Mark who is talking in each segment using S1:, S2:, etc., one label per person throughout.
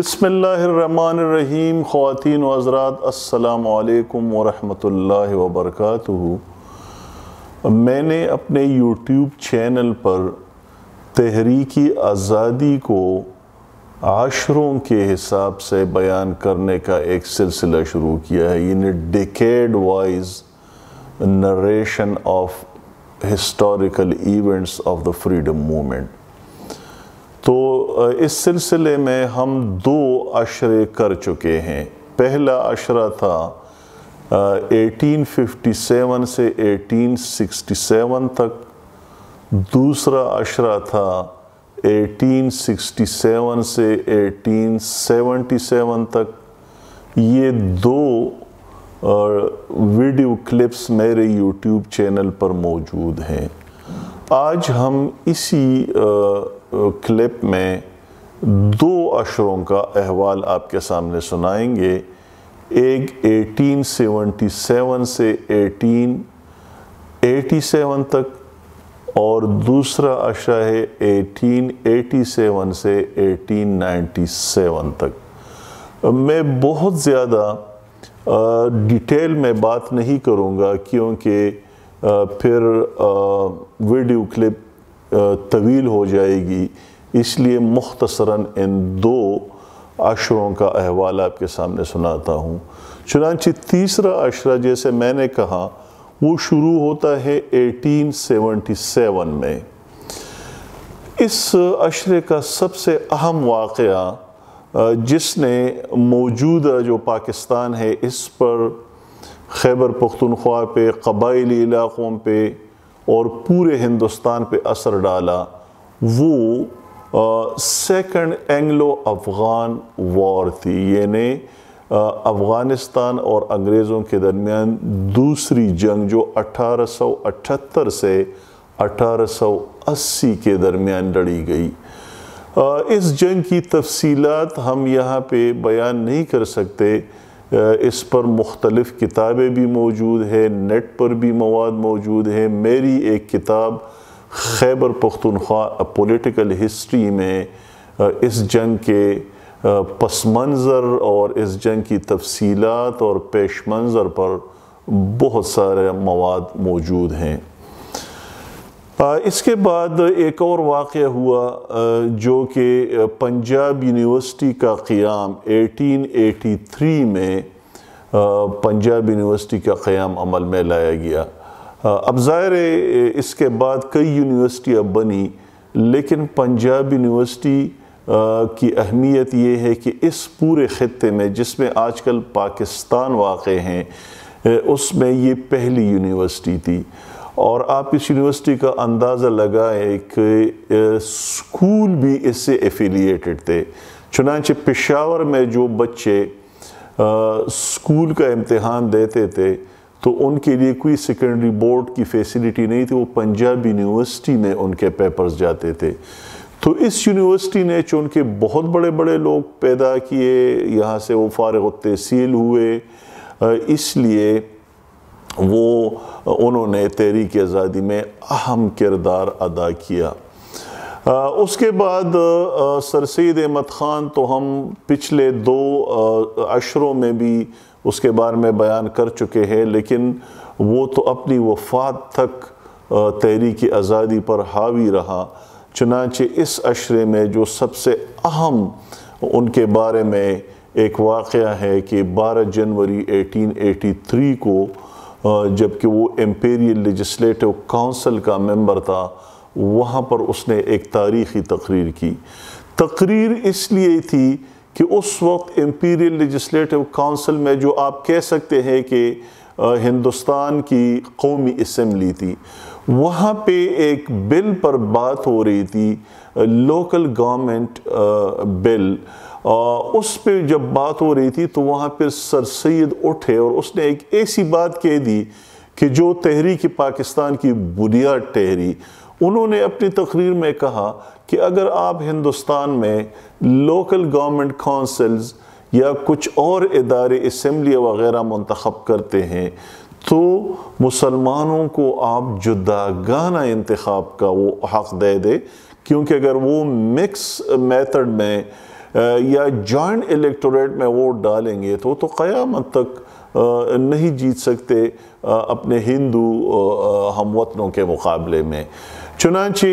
S1: بسم اللہ الرحمن الرحیم۔ خواتین و حضرات، السلام علیکم ورحمۃ اللہ وبرکاتہ۔ میں نے اپنے یوٹیوب چینل پر تحریکی آزادی کو عشروں کے حساب سے بیان کرنے کا ایک سلسلہ شروع کیا ہے، یعنی decade wise narration of historical events of the freedom movement. تو اس سلسلے میں ہم 2 عشرے کر چکے ہیں۔ پہلا عشرہ تھا 1857 سے 1867 تک، دوسرا عشرہ تھا 1867 سے 1877 تک۔ یہ 2 ویڈیو کلپس میرے یوٹیوب چینل پر موجود ہیں۔ آج ہم اسی کلپ میں 2 عشروں کا احوال آپ کے سامنے سنائیں گے۔ ایک 1877 سے 1887 تک اور دوسرا عشرہ ہے 1887 سے 1897 تک۔ میں بہت زیادہ ڈیٹیل میں بات نہیں کروں گا کیونکہ پھر ویڈیو کلپ طویل ہو جائے گی، اس لیے مختصراً ان 2 عشروں کا احوال آپ کے سامنے سناتا ہوں۔ چنانچہ تیسرا عشرہ، جیسے میں نے کہا، وہ شروع ہوتا ہے 1877 میں۔ اس عشرے کا سب سے اہم واقعہ جس نے موجودہ جو پاکستان ہے اس پر، خیبر پختونخوا پہ، قبائلی علاقوں پہ اور پورے ہندوستان پہ اثر ڈالا، وہ سیکنڈ اینگلو افغان وار تھی، یعنی افغانستان اور انگریزوں کے درمیان دوسری جنگ جو 1878 سے 1880 کے درمیان لڑی گئی۔ اس جنگ کی تفصیلات ہم یہاں پہ بیان نہیں کر سکتے، اس پر مختلف کتابیں بھی موجود ہیں، نیٹ پر بھی مواد موجود ہے۔ میری ایک کتاب خیبر پختونخوا پولیٹیکل ہسٹری میں اس جنگ کے پس منظر اور اس جنگ کی تفصیلات اور پیش منظر پر بہت سارے مواد موجود ہیں۔ اس کے بعد ایک اور واقعہ ہوا جو کہ پنجاب یونیورسٹی کا قیام 1883 میں پنجاب یونیورسٹی کا قیام عمل میں لایا گیا۔ اب ظاہر ہے اس کے بعد کئی یونیورسٹیاں بنی، لیکن پنجاب یونیورسٹی کی اہمیت یہ ہے کہ اس پورے خطے میں جس میں آج کل پاکستان واقع ہیں، اس میں یہ پہلی یونیورسٹی تھی۔ اور آپ اس یونیورسٹی کا اندازہ لگائیں کہ اسکول بھی اس سے ایفیلیٹڈ تھے۔ چنانچہ پشاور میں جو بچے اسکول کا امتحان دیتے تھے تو ان کے لیے کوئی سیکنڈری بورڈ کی فیسلٹی نہیں تھی، وہ پنجاب یونیورسٹی میں ان کے پیپرز جاتے تھے۔ تو اس یونیورسٹی نے چونکہ بہت بڑے بڑے لوگ پیدا کیے، یہاں سے وہ فارغ التحصیل ہوئے، اس لیے انہوں نے تحریک آزادی میں اہم کردار ادا کیا۔ اس کے بعد سر سید احمد خان تو ہم پچھلے 2 عشروں میں بھی اس کے بارے میں بیان کر چکے ہیں، لیکن وہ تو اپنی وفات تک تحریک آزادی پر حاوی رہا۔ چنانچہ اس عشرے میں جو سب سے اہم ان کے بارے میں ایک واقعہ ہے کہ 12 جنوری 1883 کو جبکہ وہ امپیریل لیجسلیٹو کونسل کا ممبر تھا، وہاں پر اس نے ایک تاریخی تقریر کی۔ تقریر اس لیے تھی کہ اس وقت امپیریل لیجسلیٹو کونسل میں جو آپ کہہ سکتے ہیں کہ ہندوستان کی قومی اسمبلی تھی، وہاں پہ ایک بل پر بات ہو رہی تھی، لوکل گورنمنٹ بل۔ اس پہ جب بات ہو رہی تھی تو وہاں پہ سر سید اٹھے اور اس نے ایک ایسی بات کہہ دی کہ جو تحریک پاکستان کی بنیاد ٹھہری۔ انہوں نے اپنی تقریر میں کہا کہ اگر آپ ہندوستان میں لوکل گورنمنٹ کونسلز یا کچھ اور ادارے اسمبلی وغیرہ منتخب کرتے ہیں تو مسلمانوں کو آپ جداگانہ انتخاب کا وہ حق دے دے، کیونکہ اگر وہ مکس میتھڈ میں یا جوائنٹ الیکٹوریٹ میں ووٹ ڈالیں گے تو قیامت تک نہیں جیت سکتے اپنے ہندو ہم وطنوں کے مقابلے میں۔ چنانچہ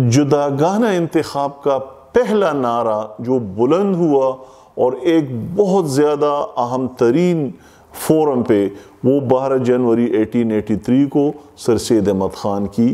S1: جداگانہ انتخاب کا پہلا نعرہ جو بلند ہوا اور ایک بہت زیادہ اہم ترین فورم پہ، وہ 12 جنوری 1883 کو سر سید احمد خان کی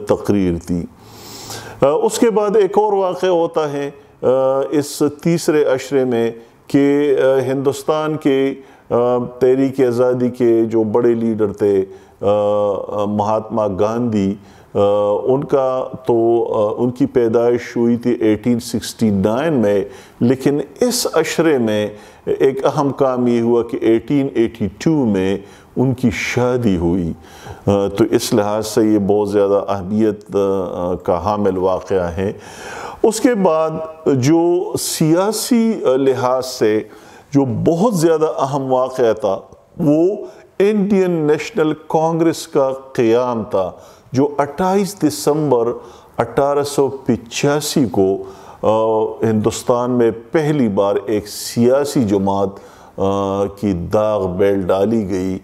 S1: تقریر تھی۔ اس کے بعد ایک اور واقعہ ہوتا ہے اس تیسرے عشرے میں کہ ہندوستان کے تحریک آزادی کے جو بڑے لیڈر تھے مہاتما گاندھی، ان کی پیدائش ہوئی تھی 1869 میں، لیکن اس عشرے میں ایک اہم کام یہ ہوا کہ 1882 میں ان کی شادی ہوئی، تو اس لحاظ سے یہ بہت زیادہ اہمیت کا حامل واقعہ ہے۔ اس کے بعد جو سیاسی لحاظ سے جو بہت زیادہ اہم واقعہ تھا وہ انڈین نیشنل کانگریس کا قیام تھا، جو 28 دسمبر 1885 کو ہندوستان میں پہلی بار ایک سیاسی جماعت کی داغ بیل ڈالی گئی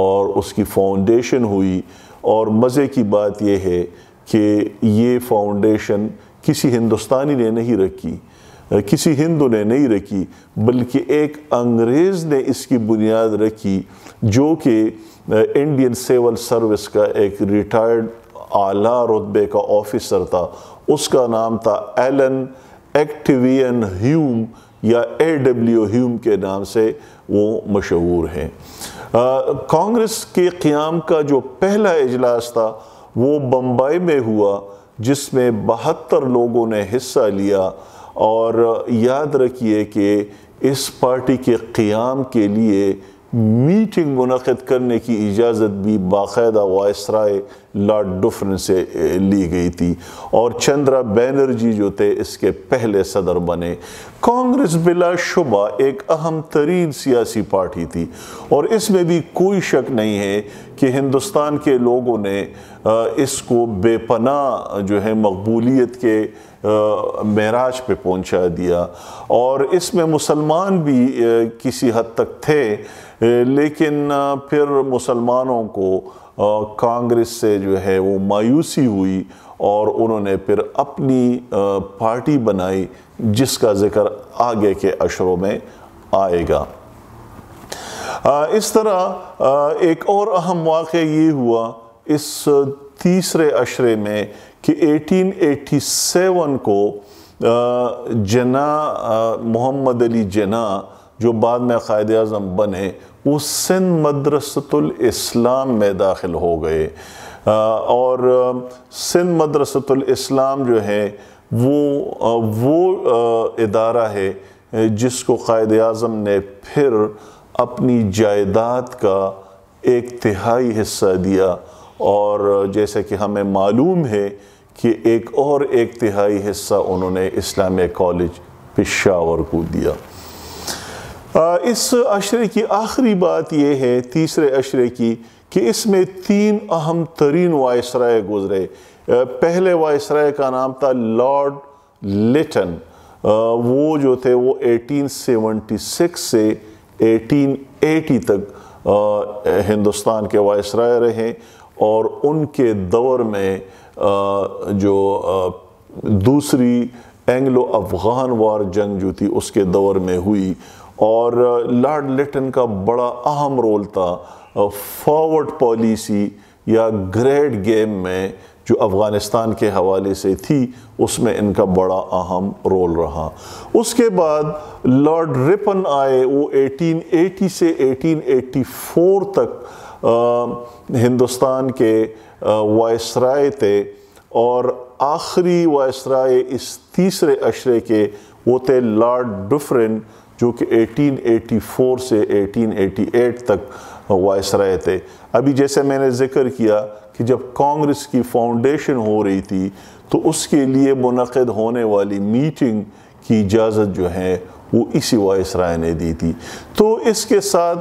S1: اور اس کی فاؤنڈیشن ہوئی۔ اور مزے کی بات یہ ہے کہ یہ فاؤنڈیشن کسی ہندوستانی نے نہیں رکھی، کسی ہندو نے نہیں رکھی، بلکہ ایک انگریز نے اس کی بنیاد رکھی جو کہ انڈین سیول سروس کا ایک ریٹائرڈ اعلیٰ رتبے کا آفیسر تھا۔ اس کا نام تھا ایلن ایکٹیوین ہیوم، یا A.W. ہیوم کے نام سے وہ مشہور ہیں۔ کانگریس کے قیام کا جو پہلا اجلاس تھا وہ بمبئی میں ہوا، جس میں 72 لوگوں نے حصہ لیا، اور یاد رکھیے کہ اس پارٹی کے قیام کے لیے میٹنگ منعقد کرنے کی اجازت بھی باقاعدہ وائسرائے لارڈ ڈفرن سے لی گئی تھی، اور چندرا بینرجی جو تھے اس کے پہلے صدر بنے۔ کانگریس بلا شبہ ایک اہم ترین سیاسی پارٹی تھی، اور اس میں بھی کوئی شک نہیں ہے کہ ہندوستان کے لوگوں نے اس کو بے پناہ جو ہے مقبولیت کے معراج پہ پہنچا دیا، اور اس میں مسلمان بھی کسی حد تک تھے، لیکن پھر مسلمانوں کو کانگریس سے جو ہے وہ مایوسی ہوئی، اور انہوں نے پھر اپنی پارٹی بنائی جس کا ذکر آگے کے عشروں میں آئے گا۔ اس طرح ایک اور اہم واقعہ یہ ہوا اس تیسرے عشرے میں کہ 1887 کو جناح محمد علی جناح جو بعد میں قائد اعظم بنے، وہ سندھ مدرسۃ الاسلام میں داخل ہو گئے، اور سندھ مدرسۃ الاسلام جو ہے وہ ادارہ ہے جس کو قائد اعظم نے پھر اپنی جائیداد کا 1/3 حصہ دیا، اور جیسے کہ ہمیں معلوم ہے کہ ایک اور 1/3 حصہ انہوں نے اسلامیہ کالج پشاور کو دیا۔ اس عشرے کی آخری بات یہ ہے تیسرے عشرے کی کہ اس میں 3 اہم ترین وائسرائے گزرے۔ پہلے وائسرائے کا نام تھا لارڈ لیٹن، وہ جو تھے وہ 1876 سے 1880 تک ہندوستان کے وائسرائے رہے، اور ان کے دور میں جو دوسری اینگلو افغان وار جنگ جو تھی اس کے دور میں ہوئی، اور لارڈ لیٹن کا بڑا اہم رول تھا فارورڈ پالیسی یا گریڈ گیم میں جو افغانستان کے حوالے سے تھی، اس میں ان کا بڑا اہم رول رہا۔ اس کے بعد لارڈ رپن آئے، وہ 1880 سے 1884 تک ہندوستان کے وائسرائے تھے، اور آخری وائسرائے اس تیسرے عشرے کے وہ تھے لارڈ ڈفرن، جو کہ 1884 سے 1888 تک وائسرائے تھے۔ ابھی جیسے میں نے ذکر کیا کہ جب کانگریس کی فاؤنڈیشن ہو رہی تھی تو اس کے لیے منعقد ہونے والی میٹنگ کی اجازت جو ہے وہ اسی وائسرائے نے دی تھی۔ تو اس کے ساتھ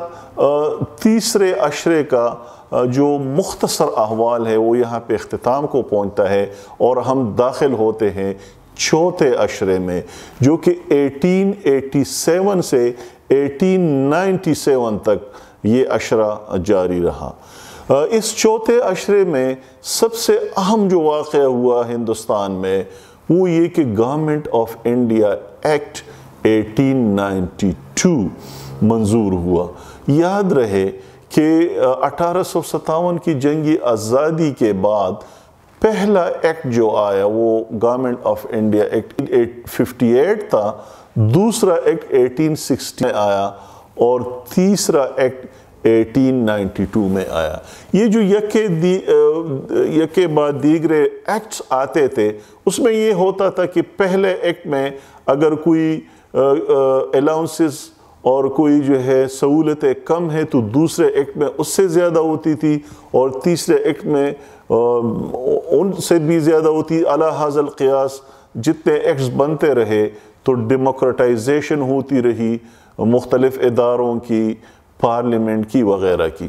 S1: تیسرے عشرے کا جو مختصر احوال ہے وہ یہاں پہ اختتام کو پہنچتا ہے، اور ہم داخل ہوتے ہیں چوتھے عشرے میں، جو کہ 1887 سے 1897 تک یہ عشرہ جاری رہا۔ اس چوتھے عشرے میں سب سے اہم جو واقعہ ہوا ہندوستان میں وہ یہ کہ گورنمنٹ آف انڈیا ایکٹ 1892 منظور ہوا۔ یاد رہے کہ 1857 کی جنگی آزادی کے بعد پہلا ایکٹ جو آیا وہ گورنمنٹ آف انڈیا ایکٹ 1858 تھا، دوسرا ایکٹ 1860 میں آیا اور تیسرا ایکٹ 1892 میں آیا۔ یہ جو یکے بعد دیگرے ایکٹس آتے تھے اس میں یہ ہوتا تھا کہ پہلے ایکٹ میں اگر کوئی الاؤنسز اور کوئی جو ہے سہولتیں کم ہیں تو دوسرے ایکٹ میں اس سے زیادہ ہوتی تھی اور تیسرے ایکٹ میں ان سے بھی زیادہ ہوتی۔ علی ھذا القیاس جتنے ایکٹس بنتے رہے تو ڈیموکریٹائزیشن ہوتی رہی مختلف اداروں کی، پارلیمنٹ کی وغیرہ کی۔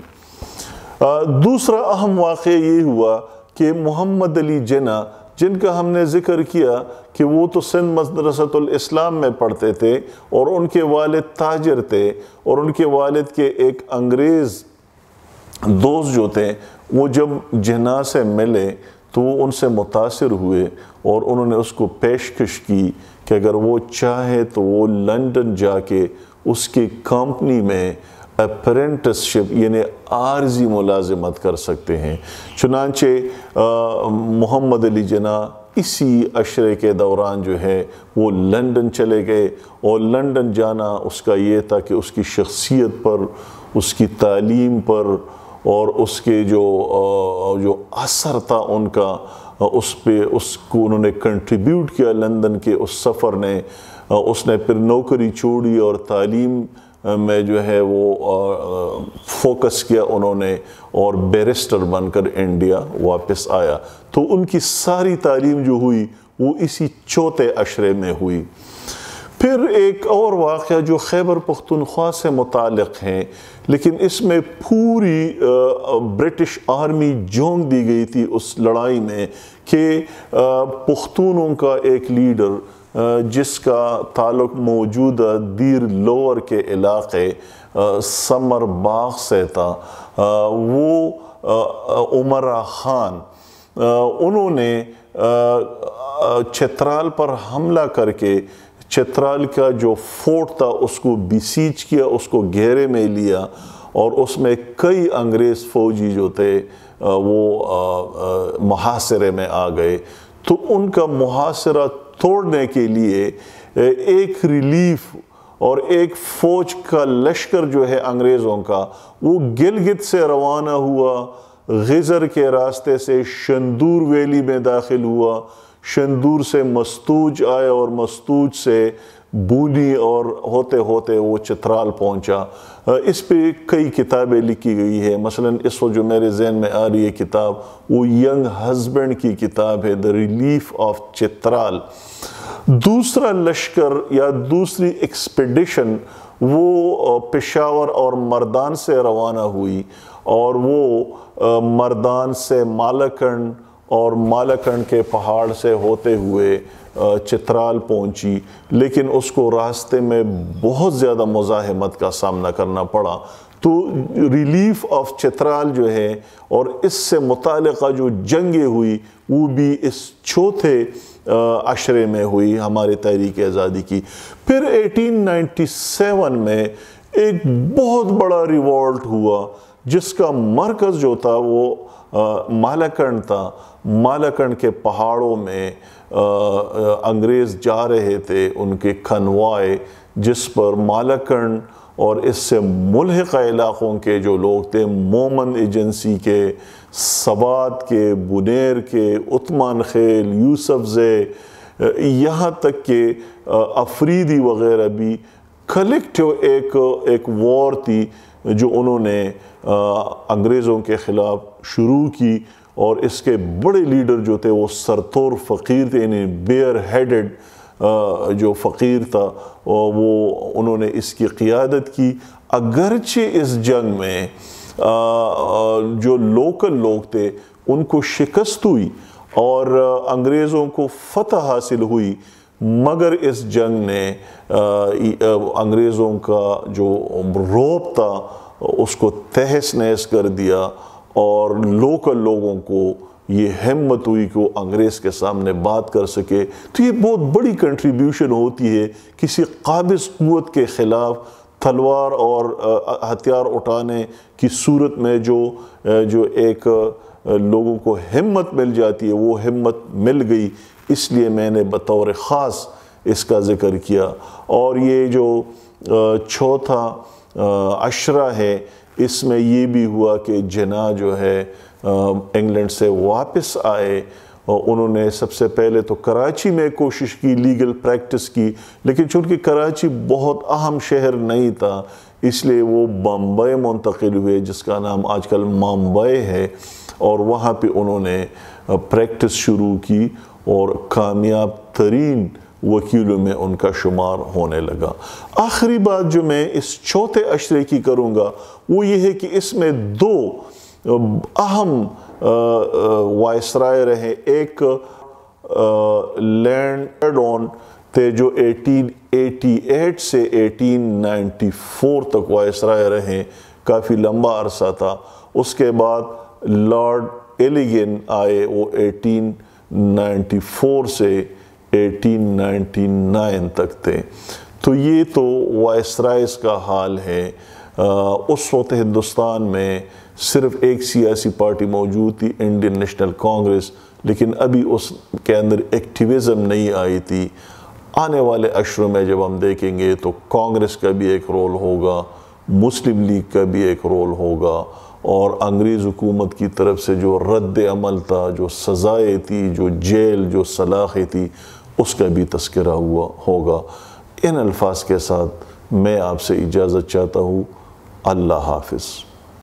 S1: دوسرا اہم واقعہ یہ ہوا کہ محمد علی جناح، جن کا ہم نے ذکر کیا کہ وہ تو سندھ مدرسۃ الاسلام میں پڑھتے تھے اور ان کے والد تاجر تھے، اور ان کے والد کے ایک انگریز دوست جو تھے وہ جب جناح سے ملے تو وہ ان سے متاثر ہوئے اور انہوں نے اس کو پیشکش کی کہ اگر وہ چاہے تو وہ لندن جا کے اس کی کمپنی میں اپرینٹسشپ یعنی عارضی ملازمت کر سکتے ہیں۔ چنانچہ محمد علی جناح اسی عشرے کے دوران جو ہے وہ لندن چلے گئے، اور لندن جانا اس کا یہ تھا کہ اس کی شخصیت پر، اس کی تعلیم پر اور اس کے جو اثر تھا ان کا اس پہ، اس کو انہوں نے کنٹریبیوٹ کیا لندن کے اس سفر نے۔ اس نے پھر نوکری چھوڑی اور تعلیم میں جو ہے وہ فوکس کیا انہوں نے، اور بیرسٹر بن کر انڈیا واپس آیا۔ تو ان کی ساری تعلیم جو ہوئی وہ اسی چوتھے عشرے میں ہوئی۔ پھر ایک اور واقعہ جو خیبر پختونخوا سے متعلق ہیں، لیکن اس میں پوری برٹش آرمی جھونک دی گئی تھی اس لڑائی میں کہ پختونوں کا ایک لیڈر جس کا تعلق موجودہ دیر لوور کے علاقے سمر باغ سے تھا، وہ عمرہ خان، انہوں نے چترال پر حملہ کر کے چترال کا جو فورٹ تھا اس کو بسیج کیا، اس کو گھیرے میں لیا، اور اس میں کئی انگریز فوجی جو تھے وہ محاصرے میں آ گئے۔ تو ان کا محاصرہ توڑنے کے لیے ایک ریلیف اور ایک فوج کا لشکر جو ہے انگریزوں کا وہ گلگت سے روانہ ہوا، غزر کے راستے سے شندور ویلی میں داخل ہوا، شندور سے مستوج آئے اور مستوج سے بونی اور ہوتے ہوتے وہ چترال پہنچا۔ اس پہ کئی کتابیں لکھی گئی ہے، مثلا اس وقت جو میرے ذہن میں آ رہی ہے کتاب وہ ینگ ہسبینڈ کی کتاب ہے، دی ریلیف آف چترال۔ دوسرا لشکر یا دوسری ایکسپیڈیشن وہ پشاور اور مردان سے روانہ ہوئی، اور وہ مردان سے مالاکنڈ اور مالاکنڈ کے پہاڑ سے ہوتے ہوئے چترال پہنچی، لیکن اس کو راستے میں بہت زیادہ مزاحمت کا سامنا کرنا پڑا۔ تو ریلیف آف چترال جو ہے اور اس سے متعلقہ جو جنگیں ہوئی وہ بھی اس چوتھے عشرے میں ہوئی ہمارے تحریک آزادی کی۔ پھر 1897 میں ایک بہت بڑا ریوولٹ ہوا جس کا مرکز جو تھا وہ مالاکنڈ تھا۔ مالاکنڈ کے پہاڑوں میں انگریز جا رہے تھے، ان کے کنوائے جس پر مالاکنڈ اور اس سے ملحقہ علاقوں کے جو لوگ تھے، مومن ایجنسی کے، سوات کے، بنیر کے، عثمان خیل، یوسف زے، یہاں تک کہ افریدی وغیرہ بھی کلیکٹیو ایک وار تھی جو انہوں نے انگریزوں کے خلاف شروع کی، اور اس کے بڑے لیڈر جو تھے وہ سرتور فقیر تھے، یعنی بیئر ہیڈڈ جو فقیر تھا، وہ انہوں نے اس کی قیادت کی۔ اگرچہ اس جنگ میں جو لوکل لوگ تھے ان کو شکست ہوئی، اور انگریزوں کو فتح حاصل ہوئی، مگر اس جنگ نے انگریزوں کا جو رعب تھا اس کو تہس نہس کر دیا، اور لوکل لوگوں کو یہ ہمت ہوئی کہ وہ انگریز کے سامنے بات کر سکے۔ تو یہ بہت بڑی کنٹریبیوشن ہوتی ہے کسی قابض قوت کے خلاف تلوار اور ہتھیار اٹھانے کی صورت میں جو ایک لوگوں کو ہمت مل جاتی ہے، وہ ہمت مل گئی، اس لیے میں نے بطور خاص اس کا ذکر کیا۔ اور یہ جو چوتھا عشرہ ہے، اس میں یہ بھی ہوا کہ جناح جو ہے انگلینڈ سے واپس آئے، انہوں نے سب سے پہلے تو کراچی میں کوشش کی، لیگل پریکٹس کی، لیکن چونکہ کراچی بہت اہم شہر نہیں تھا اس لیے وہ بامبے منتقل ہوئے، جس کا نام آج کل ممبئی ہے، اور وہاں پہ انہوں نے پریکٹس شروع کی اور کامیاب ترین وکیلوں میں ان کا شمار ہونے لگا۔ آخری بات جو میں اس چوتھے عشرے کی کروں گا وہ یہ ہے کہ اس میں دو اہم وائسرائے رہے، ایک لینڈ ایڈون تھے جو 1888 سے 1894 تک وائسرائے رہے، کافی لمبا عرصہ تھا۔ اس کے بعد لارڈ ایلیگن آئے، وہ 1894 سے 1899 تک تھے۔ تو یہ تو وائسرائز کا حال ہے۔ اس وقت ہندوستان میں صرف ایک سیاسی پارٹی موجود تھی، انڈین نیشنل کانگریس، لیکن ابھی اس کے اندر ایکٹیویزم نہیں آئی تھی۔ آنے والے عشروں میں جب ہم دیکھیں گے تو کانگریس کا بھی ایک رول ہوگا، مسلم لیگ کا بھی ایک رول ہوگا، اور انگریز حکومت کی طرف سے جو رد عمل تھا، جو سزائیں تھی، جو جیل، جو سلاخیں تھی، اس کا بھی تذکرہ ہوگا۔ ان الفاظ کے ساتھ میں آپ سے اجازت چاہتا ہوں۔ اللہ حافظ۔